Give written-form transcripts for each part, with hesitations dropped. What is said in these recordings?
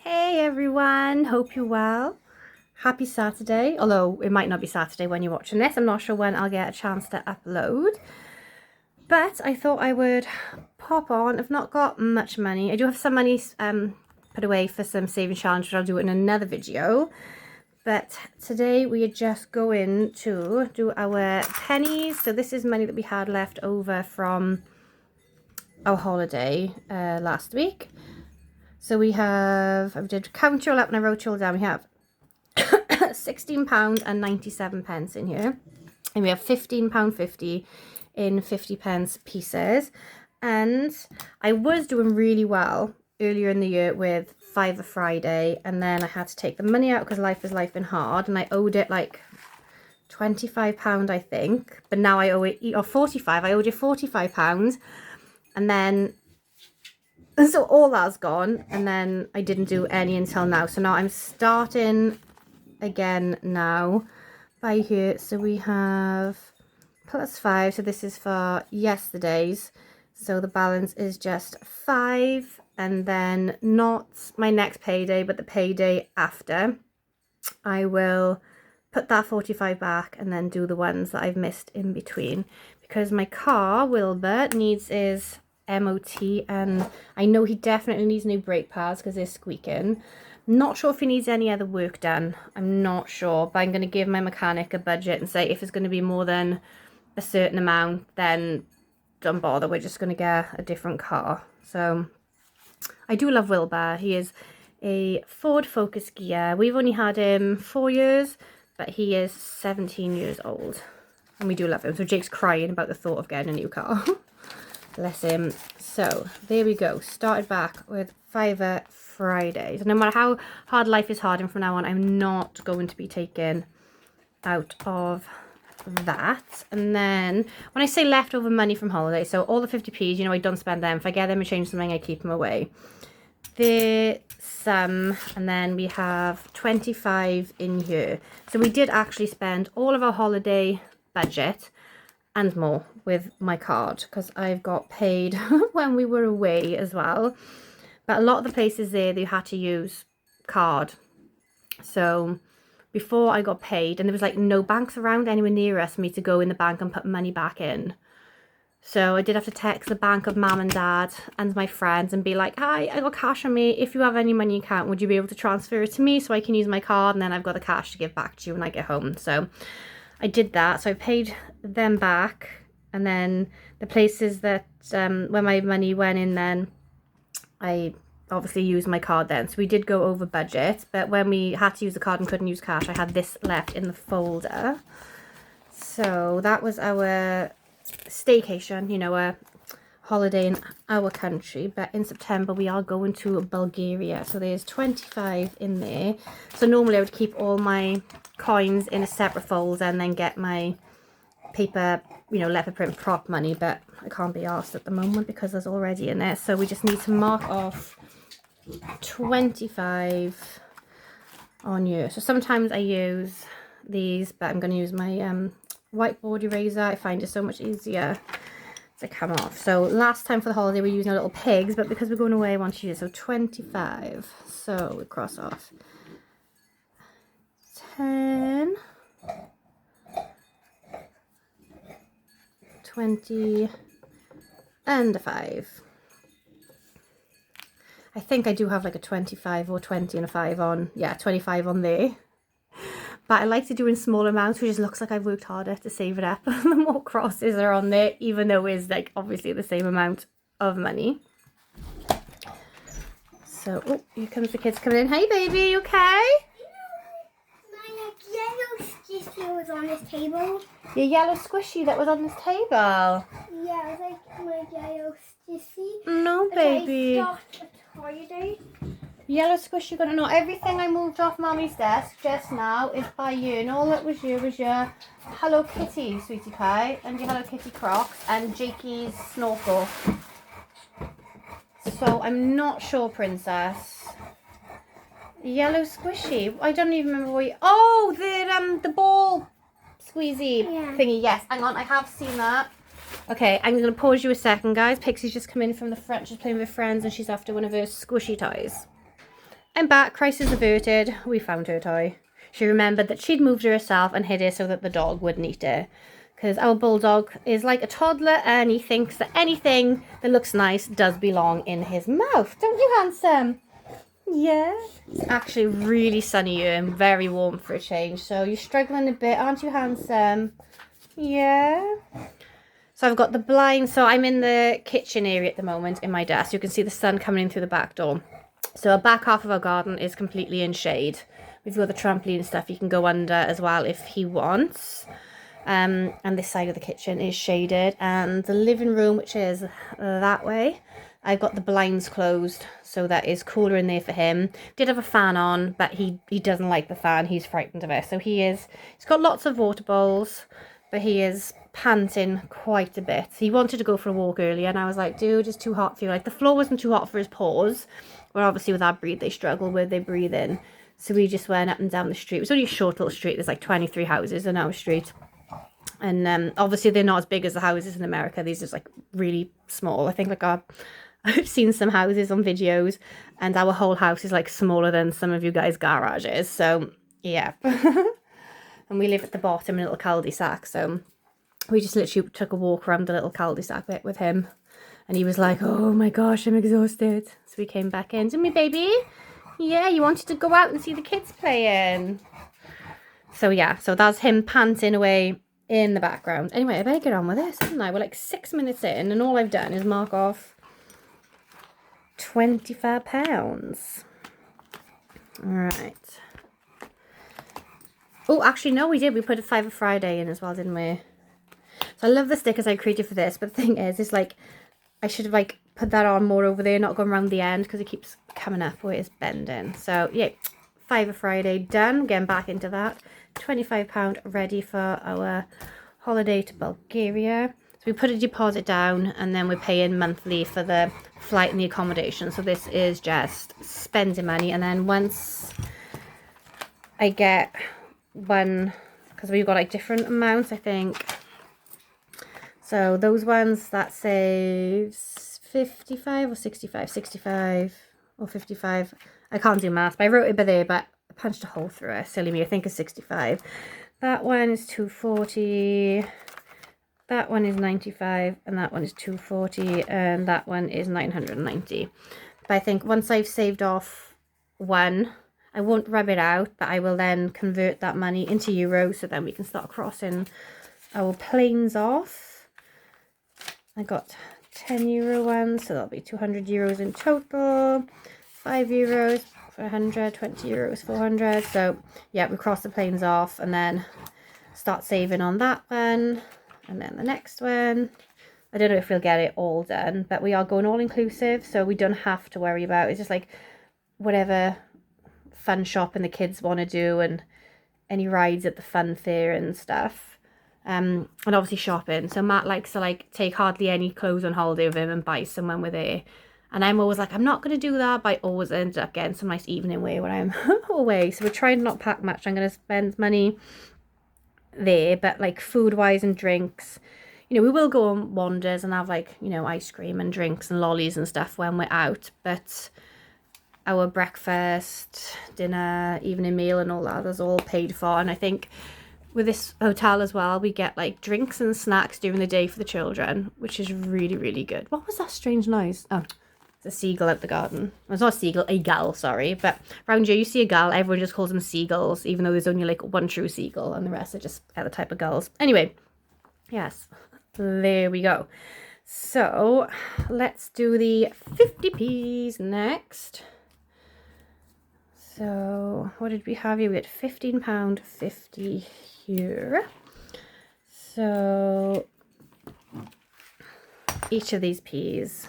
Hey everyone, hope you're well. Happy Saturday, although it might not be Saturday when you're watching this. I'm not sure when I'll get a chance to upload. But I thought I would pop on. I've not got much money. I do have some money put away for some saving challenge, which I'll do in another video. But today we are just going to do our pennies. So this is money that we had left over from our holiday last week. So we have, I did count you all up and I wrote you all down. We have £16.97 in here. And we have £15.50 in 50p pieces. And I was doing really well earlier in the year with Fiver Friday. And then I had to take the money out because life is life and hard. And I owed it like £25, I think. But now I owe it, or 45. I owed it £45. And then... And so all that's gone, and then I didn't do any until now. So now I'm starting again now by here. So we have +5. So this is for yesterday's. So the balance is just 5. And then not my next payday, but the payday after. I will put that 45 back and then do the ones that I've missed in between. Because my car, Wilbur, needs his MOT, and I know he definitely needs new brake pads because they're squeaking. Not sure if he needs any other work done. I'm not sure, but I'm going to give my mechanic a budget and say if it's going to be more than a certain amount, then don't bother. We're just going to get a different car. So I do love Wilbur. He is a Ford Focus Gear. We've only had him 4 years, but he is 17 years old, and we do love him. So Jake's crying about the thought of getting a new car. Bless him. So there we go. Started back with Fiver Fridays. No matter how hard life is hard, and from now on I'm not going to be taken out of that. And then when I say leftover money from holiday, so all the 50p's, you know, I don't spend them. If I get them and change something, I keep them away. There's some, and then we have 25 in here. So we did actually spend all of our holiday budget and more with my card, because I've got paid when we were away as well. But a lot of the places there, they had to use card. So before I got paid, and there was like no banks around anywhere near us for me to go in the bank and put money back in. So I did have to text the bank of mum and dad and my friends and be like, hi, I got cash on me. If you have any money in your account, would you be able to transfer it to me so I can use my card? And then I've got the cash to give back to you when I get home. So I did that. So I paid them back. And then the places that where my money went in, then I obviously used my card then. So we did go over budget. But when we had to use the card and couldn't use cash, I had this left in the folder. So that was our staycation, you know, a holiday in our country. But in September we are going to Bulgaria. So there's 25 in there. So normally I would keep all my coins in a separate folder and then get my paper, you know, leopard print prop money, but I can't be asked at the moment because there's already in there. So we just need to mark off 25 on here. So sometimes I use these, but I'm going to use my whiteboard eraser. I find it so much easier to come off. So last time for the holiday we used our little pigs, but because we're going away I want to use, so 25. So we cross off 10, 20, and a 5. I think I do have like a 25 or 20 and a 5 on. Yeah, 25 on there. But I like to do in small amounts, which just looks like I've worked harder to save it up. The more crosses are on there, even though it's like obviously the same amount of money. So, oh, here comes the kids coming in. Hey baby, you okay? My yellow squishy was on this table. Your yellow squishy that was on this table. Yeah, it was like my yellow squishy. No baby. I stopped a toy day. Yellow squishy, gonna know everything I moved off Mommy's desk just now is by you, and all that was you was your Hello Kitty, sweetie pie, and your Hello Kitty Crocs, and Jakey's snorkel. So I'm not sure, Princess. Yellow squishy. I don't even remember what you... Oh, the ball squeezy thingy. Yes, hang on, I have seen that. Okay, I'm going to pause you a second, guys. Pixie's just come in from the front. She's playing with friends and she's after one of her squishy toys. I'm back, crisis averted. We found her toy. She remembered that she'd moved her herself and hid it so that the dog wouldn't eat it. Because our bulldog is like a toddler and he thinks that anything that looks nice does belong in his mouth. Don't you, handsome? Yeah. It's actually really sunny here and very warm for a change. So you're struggling a bit, aren't you, handsome? Yeah. So I've got the blind. So I'm in the kitchen area at the moment in my desk. You can see the sun coming in through the back door. So our back half of our garden is completely in shade. We've got the trampoline stuff you can go under as well if he wants. And this side of the kitchen is shaded. And the living room, which is that way, I've got the blinds closed, so that is cooler in there for him. Did have a fan on, but he doesn't like the fan. He's frightened of it. So he's got lots of water bowls, but he is panting quite a bit. He wanted to go for a walk earlier, and I was like, dude, it's too hot for you. Like, the floor wasn't too hot for his paws, where obviously with our breed, they struggle with they breathe in. So we just went up and down the street. It was only a short little street. There's like 23 houses in our street. And obviously they're not as big as the houses in America. These are like really small. I think like I've seen some houses on videos and our whole house is like smaller than some of you guys' garages. So yeah. And we live at the bottom in a little cul-de-sac. So we just literally took a walk around the little cul-de-sac bit with him. And he was like, oh my gosh, I'm exhausted. So we came back in. Didn't we, baby? Yeah, you wanted to go out and see the kids playing. So yeah, so that's him panting away in the background. Anyway, I better get on with this, haven't I? We're like 6 minutes in and all I've done is mark off £25. All right. Oh, actually, no, we did. We put a Fiver Friday in as well, didn't we? So I love the stickers I created for this, but the thing is, it's like, I should have like put that on more over there, not going around the end because it keeps coming up where it's bending. So yeah, Fiver Friday done. Getting back into that. £25 ready for our holiday to Bulgaria. So we put a deposit down and then we're paying monthly for the flight and the accommodation. So this is just spending money. And then once I get one, because we've got like different amounts, I think. So those ones, that saves 55 or 65, 65 or 55. I can't do math, but I wrote it by there, but I punched a hole through it. Silly me, I think it's 65. That one is 240. That one is 95, and that one is 240, and that one is 990. But I think once I've saved off one, I won't rub it out, but I will then convert that money into euros, so then we can start crossing our planes off. I got €10 ones, so that'll be 200 euros in total. €5 for 100, 20 euros, 400. So yeah, we cross the planes off and then start saving on that one. And then the next one. I don't know if we'll get it all done, but we are going all inclusive, so we don't have to worry about it. It's just like whatever fun shopping the kids want to do and any rides at the fun fair and stuff. And obviously shopping. So Matt likes to like take hardly any clothes on holiday with him and buy some when we're there. And I'm always like, I'm not going to do that, but I always end up getting some nice evening wear when I'm away. So we're trying to not pack much. I'm going to spend money there, but like food wise and drinks, you know, we will go on wanders and have like, you know, ice cream and drinks and lollies and stuff when we're out. But our breakfast, dinner, evening meal and all that is all paid for. And I think with this hotel as well, we get like drinks and snacks during the day for the children, which is really, really good. What was that strange noise? Oh, it's a seagull at the garden. Well, it's not a seagull, a gull, sorry. But around here, you see a gull, everyone just calls them seagulls, even though there's only like one true seagull and the rest are just other type of gulls. Anyway, yes, there we go. So let's do the 50p's next. So what did we have here? We had £15.50 here. So each of these p's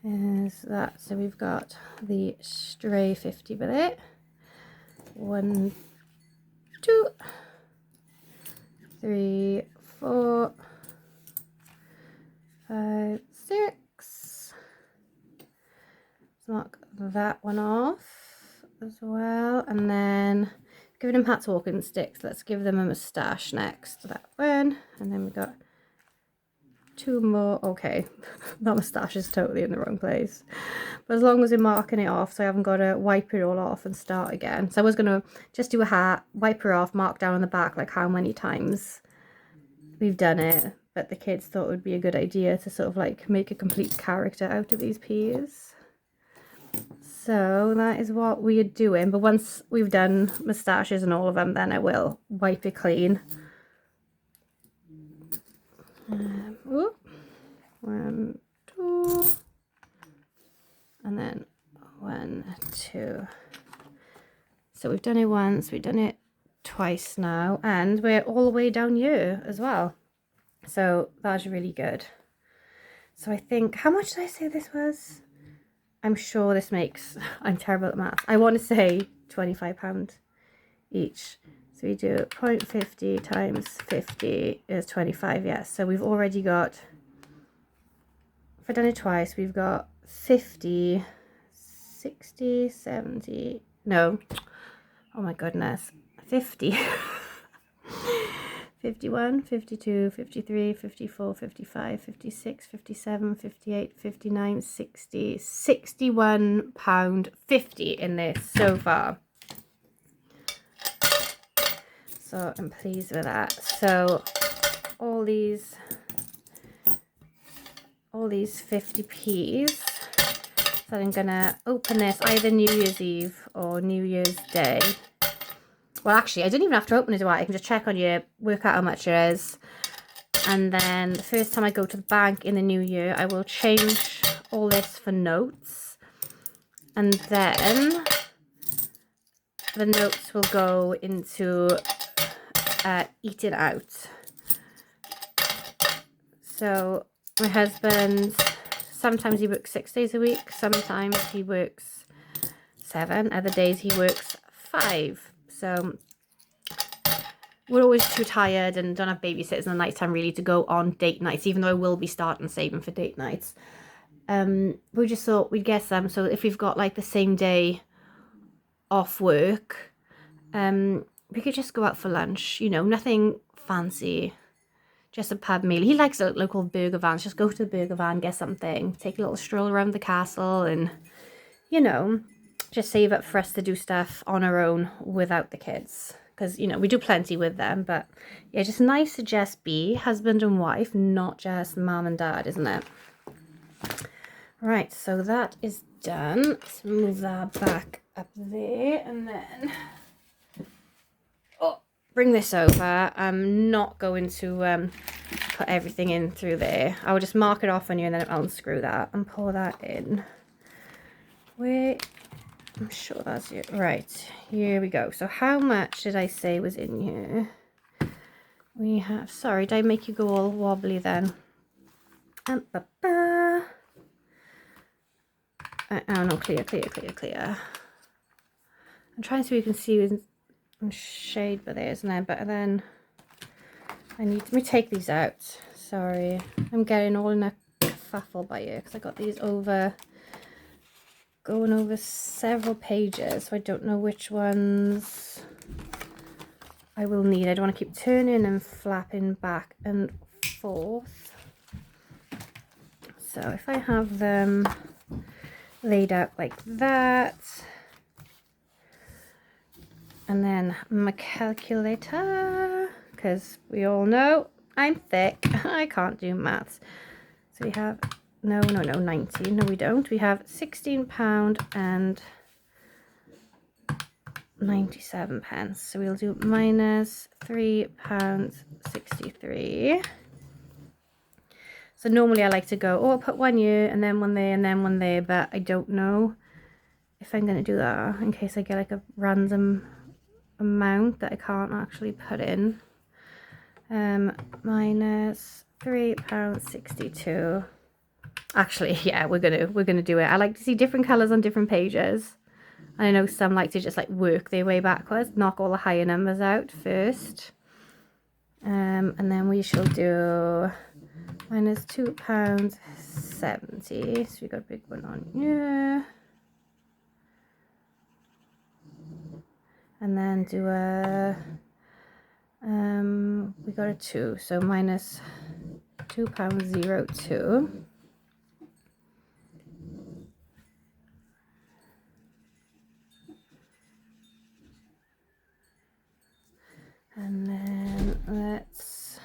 is that. So we've got the stray 50 with it. 1, 2, 3, 4, 5, 6. Let's mark that one off as well. And then giving them hats, walking sticks, let's give them a moustache next. That one. And then we've got 2 more. Okay, that moustache is totally in the wrong place. But as long as we're marking it off, so I haven't got to wipe it all off and start again. So I was going to just do a hat, wipe her off, mark down on the back like how many times we've done it. But the kids thought it would be a good idea to sort of like make a complete character out of these peas. So that is what we are doing. But once we've done moustaches and all of them, then I will wipe it clean. Ooh. 1, 2, and then 1, 2. So we've done it once, we've done it twice now, and we're all the way down here as well. So that's really good. So I think, how much did I say this was? I'm sure this makes, I'm terrible at math. I want to say £25 each. So we do 0.50 times 50 is 25, yes. So we've already got, if I've done it twice, we've got 50, 60, 70, no, oh my goodness, 50, 51, 52, 53, 54, 55, 56, 57, 58, 59, 60, £61.50 in this so far. So I'm pleased with that. So all these 50p's. So I'm gonna open this either New Year's Eve or New Year's Day. Well, actually, I don't even have to open it, do I? I can just check on you, work out how much it is. And then the first time I go to the bank in the new year, I will change all this for notes. And then the notes will go into eating out. So my husband, sometimes he works 6 days a week. Sometimes he works 7. Other days he works 5. So we're always too tired and don't have babysitters in the night time really to go on date nights, even though I will be starting saving for date nights. We just thought we'd get some, so if we've got like the same day off work, we could just go out for lunch, you know, nothing fancy, just a pub meal. He likes a local burger van, just go to the burger van, get something, take a little stroll around the castle, and, you know, just save up for us to do stuff on our own without the kids. Because, you know, we do plenty with them, but yeah, just nice to just be husband and wife, not just mom and dad, isn't it? Right, so that is done. Let's move that back up there, and then bring this over. I'm not going to put everything in through there. I'll just mark it off on you, and then I'll unscrew that and pour that in. Wait. I'm sure that's it. Right, here we go. So how much did I say was in here? We have, sorry, did I make you go all wobbly then? Oh no, clear. I'm trying to see if you can see with shade, but there isn't there. But then let me take these out. Sorry, I'm getting all in a kerfuffle by you because I got these going over several pages, so I don't know which ones I will need. I don't want to keep turning and flapping back and forth. So if I have them laid out like that, and then my calculator, because we all know I'm thick, I can't do maths. So we have no 19, no we don't, we have £16 and 97 pence. So we'll do minus £3.63. So normally I like to go, I'll put 1 year and then one there and then one there, but I don't know if I'm going to do that in case I get like a random amount that I can't actually put in. Minus £3.62. Actually, yeah, we're gonna do it. I like to see different colors on different pages. I know some like to just like work their way backwards, knock all the higher numbers out first. And then we shall do minus £2.70. So we got a big one on here. And then do a we got a 2, so minus £2.02. And then let's,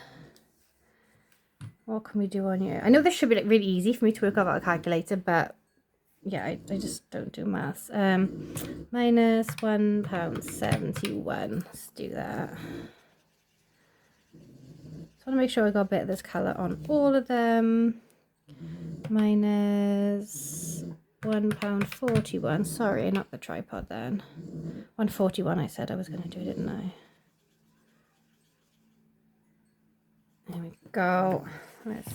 what can we do on here? I know this should be like really easy for me to work out a calculator, but yeah, I just don't do maths. Minus £1.71. Let's do that. So I want to make sure I got a bit of this colour on all of them. Minus £1.41. Sorry, not the tripod then. 141 I said I was going to do, didn't I? There we go. Let's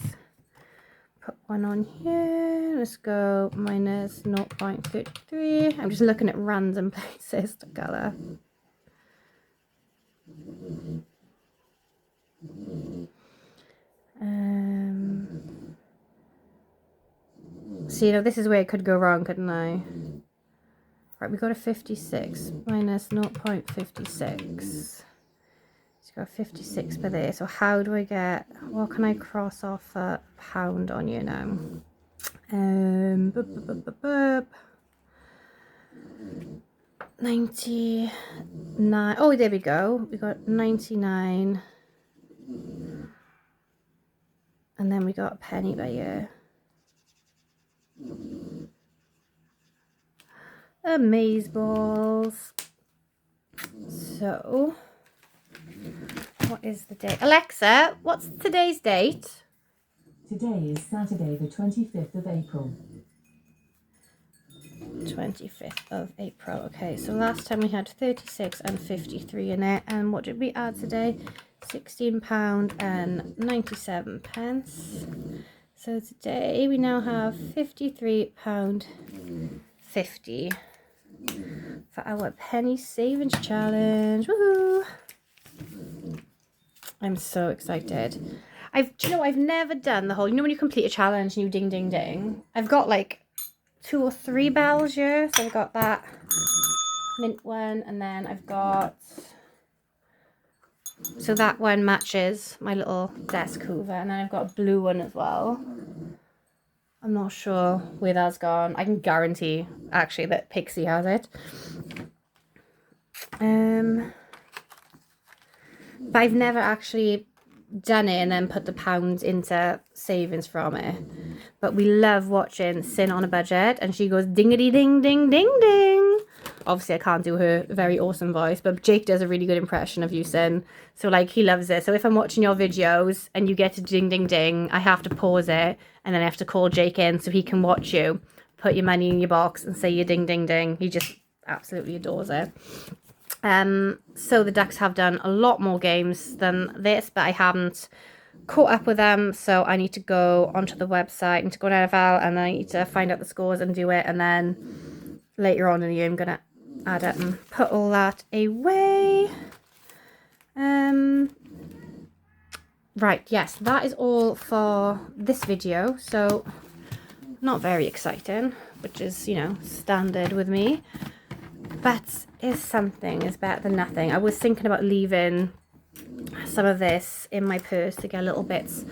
put one on here. Let's go minus 0.33. I'm just looking at random places to colour. So, you know, this is where it could go wrong, couldn't I? Right, we got a 56 minus 0.56. So got 56 per there. So how do I get, what can I cross off a pound on you now? 99. Oh, there we go. We got 99. And then we got a penny by year. Amaze balls. So, what is the date? Alexa, what's today's date? Today is Saturday, the 25th of April. 25th of April. Okay, so last time we had 36 and 53 in it. And what did we add today? £16 and 97 pence. So today we now have £53.50 for our penny savings challenge. Woohoo! I'm so excited. Do you know, I've never done the whole, you know when you complete a challenge and you ding ding ding? I've got like 2 or 3 bells here. So I've got that mint one, and then I've got, so that one matches my little desk hoover, and then I've got a blue one as well. I'm not sure where that's gone. I can guarantee actually that Pixie has it. But I've never actually done it and then put the pounds into savings from it. But we love watching Sin on a Budget, and she goes dingity ding ding ding ding. Obviously I can't do her very awesome voice, but Jake does a really good impression of you, Sin. So like, he loves it. So if I'm watching your videos and you get to ding ding ding, I have to pause it and then I have to call Jake in so he can watch you put your money in your box and say your ding ding ding. He just absolutely adores it. So the ducks have done a lot more games than this, but I haven't caught up with them, so I need to go onto the website and to go to NFL, and I need to find out the scores and do it, and then later on in the year I'm gonna add it and put all that away. Right, yes, that is all for this video. So not very exciting, which is, you know, standard with me, but is something is better than nothing. I was thinking about leaving some of this in my purse to get little bits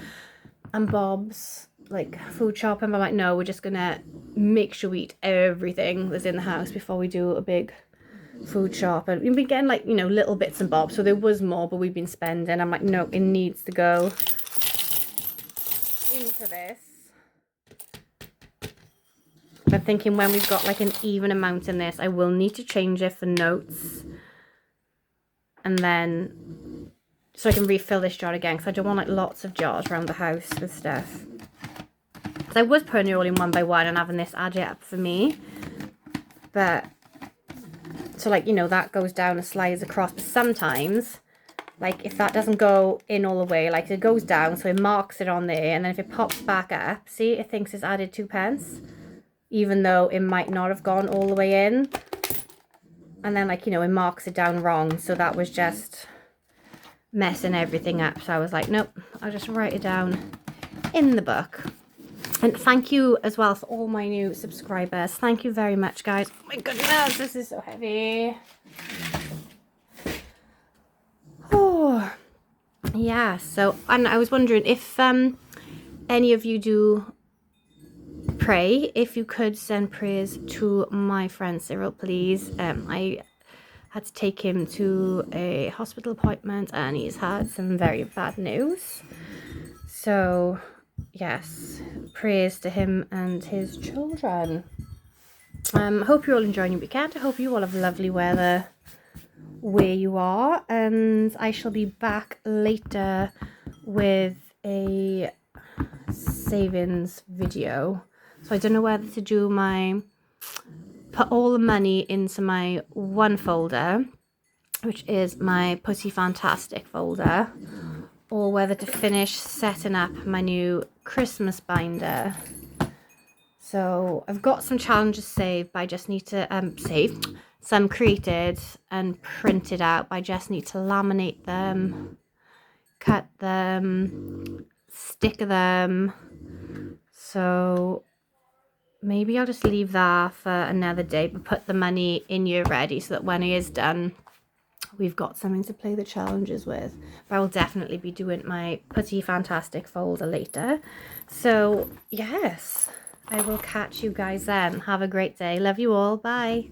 and bobs, like food shopping, but I'm like, no, we're just gonna make sure we eat everything that's in the house before we do a big food shop. And we've been getting, like, you know, little bits and bobs, so there was more, but we've been spending. I'm like, no, it needs to go into this. I'm thinking when we've got like an even amount in this, I will need to change it for notes, and then so I can refill this jar again, because I don't want like lots of jars around the house with stuff. Because I was putting it all in one by one and having this add it up for me, but so like, you know, that goes down and slides across. But sometimes, like, if that doesn't go in all the way, like, it goes down, so it marks it on there, and then if it pops back up, see, it thinks it's added 2 pence, even though it might not have gone all the way in. And then, like, you know, it marks it down wrong. So that was just messing everything up. So I was like, nope, I'll just write it down in the book. And thank you as well for all my new subscribers. Thank you very much, guys. Oh my goodness, this is so heavy. Oh, yeah. So, and I was wondering if any of you do pray, if you could send prayers to my friend Cyril, please. I had to take him to a hospital appointment and he's had some very bad news. So yes, prayers to him and his children. Hope you're all enjoying your weekend. I hope you all have lovely weather where you are, and I shall be back later with a savings video. So I don't know whether to do put all the money into my one folder, which is my Putty Fantastic folder, or whether to finish setting up my new Christmas binder. So I've got some challenges saved, but I just need to save some created and printed out, but I just need to laminate them, cut them, stick them. So maybe I'll just leave that for another day, but put the money in here ready so that when it is done, we've got something to play the challenges with. But I will definitely be doing my Putty Fantastic folder later. So yes, I will catch you guys then. Have a great day. Love you all. Bye.